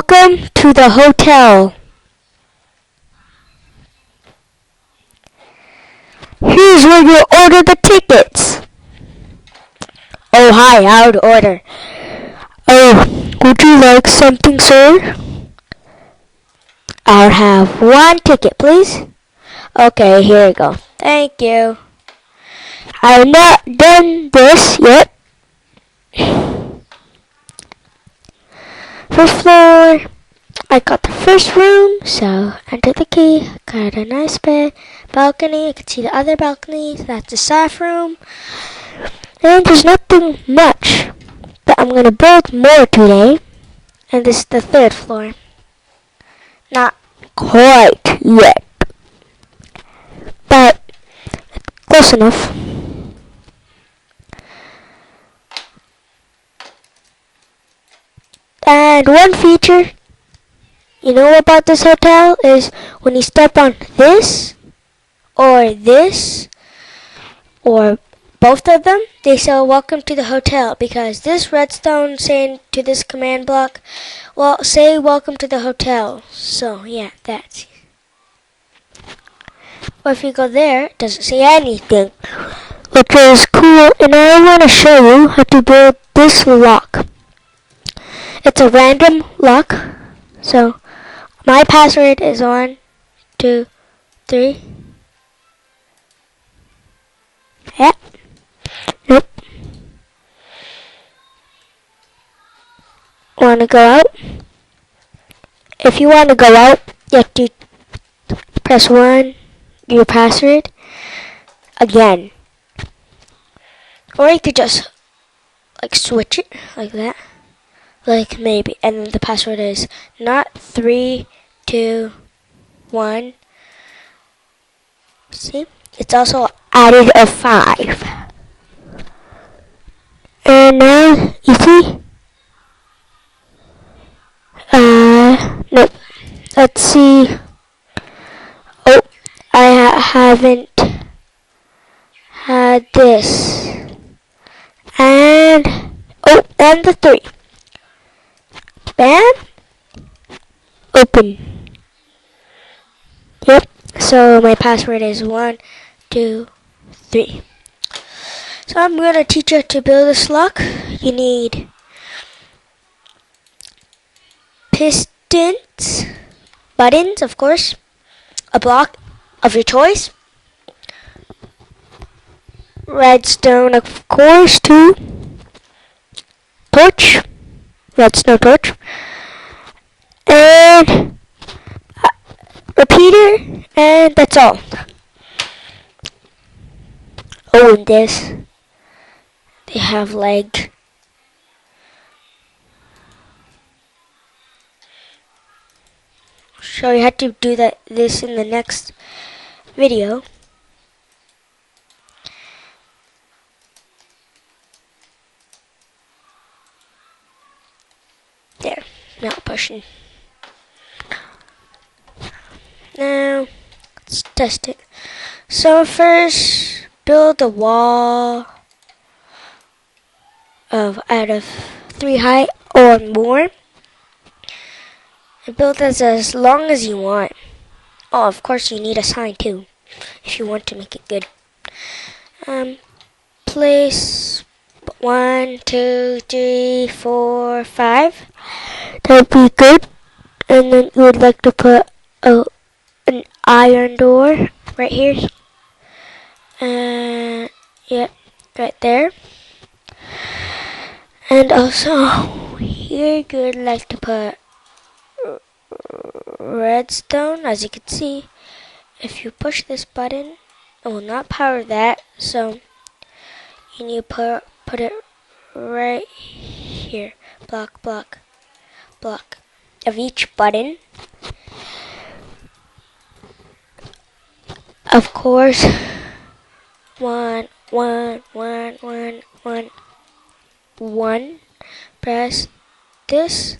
Welcome to the hotel. Here's where you order the tickets. Oh, hi, I would order. Oh, would you like something, sir? I'll have one ticket, please. Okay, here you go. Thank you. I've not done this yet. First floor. I got the first room, so enter the key. Got a nice bed, balcony. I can see the other balcony. That's the staff room. And there's nothing much, but I'm gonna build more today. And this is the third floor. Not quite yet, but close enough. And one feature you know about this hotel is when you step on this or both of them, they say welcome to the hotel, because this redstone saying to this command block, well, say welcome to the hotel. So yeah, that's. Or if you go there, it doesn't say anything, which is cool. And I want to show you how to build this lock. It's a random lock. So my password is 1, 2, 3. Yeah. Nope. Want to go out? If you want to go out, you have to press 1, your password, again. Or you could just like switch it like that. Like maybe. And then the password is not 3, 2, 1. See? It's also added a 5. And now, you see? Nope. Let's see. Oh, I haven't had this. And, oh, and the 3. Bam. Open. Yep. So my password is 1, 2, 3. So I'm going to teach you to build this lock. You need pistons, buttons, of course, a block of your choice, redstone, of course, too, torch, redstone torch, and repeater, and that's all. Oh, and this, they have legs. Show you how to do this in the next video. There, now pushing. Now, let's test it. So first, build a wall out of 3 height or more. And build this as long as you want. Oh, of course you need a sign too, if you want to make it good. Place 1, 2, 3, 4, 5. That'd be good. And then you would like to put an iron door right here. Yep, right there. And also here you would like to put redstone. As you can see, if you push this button, it will not power that, so you need to put it right here. Block of each button. Of course, 1, 1, 1, 1, 1, 1. Press this.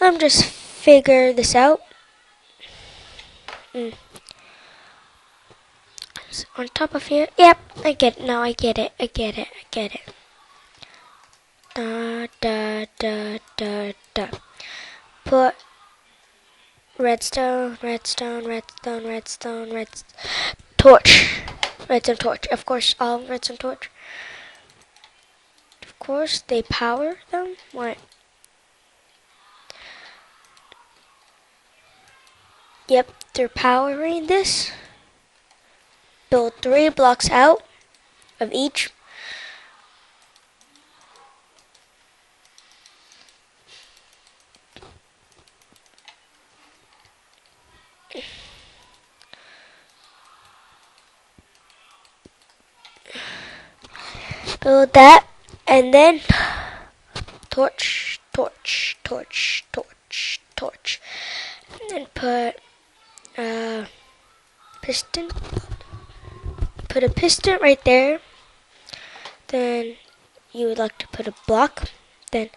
I'm just figure this out. So on top of here. Yep, I get it. Now I get it. da, da, da, da. Put redstone, redstone, redstone, redstone, torch. Redstone torch. Of course, all redstone torch. Of course, they power them. What? Yep, they're powering this. Build 3 blocks out of each. Build that, and then torch, torch, torch, torch, torch. And then put piston. Put a piston right there. Then you would like to put a block. Then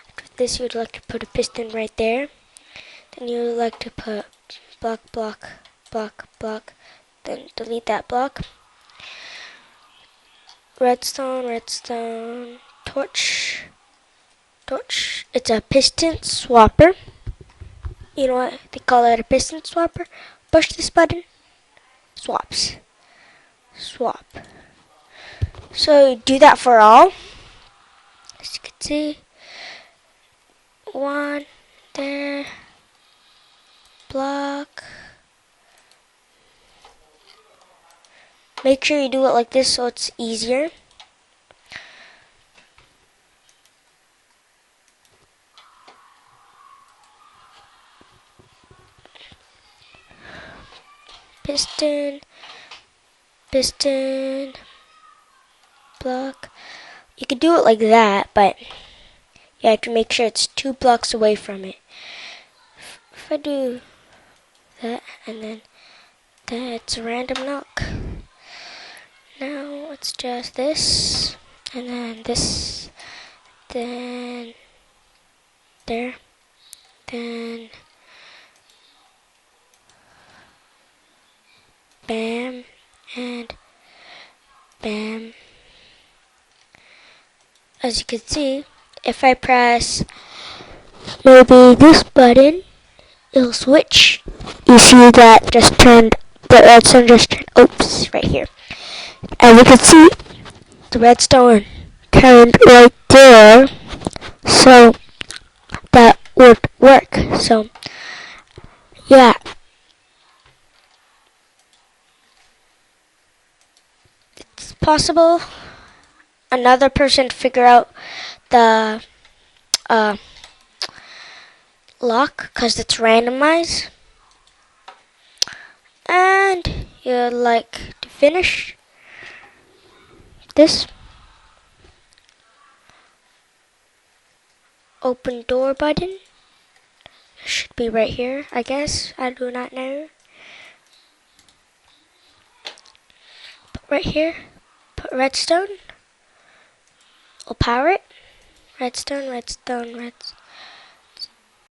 after this, you would like to put a piston right there. Then you would like to put block, block, block, block. Then delete that block. Redstone, redstone, torch, torch. It's a piston swapper. You know what they call it, a piston swapper? Push this button, swaps, swap. So you do that for all. As you can see, one there, block. Make sure you do it like this so it's easier. Piston, piston, block. You could do it like that, but you have to make sure it's 2 blocks away from it. If I do that and then that's a random knock. Now it's just this, and then this, then there, then bam, and bam. As you can see, if I press maybe this button, it'll switch. You see that just turned, the redstone just turned, oops, right here. As you can see, the redstone turned right there, so that would work. So, yeah. It's possible another person to figure out the lock because it's randomized. And you'd like to finish this. Open door button. It should be right here, I guess. I do not know. Put right here. Put redstone. We'll power it. Redstone, redstone, redstone.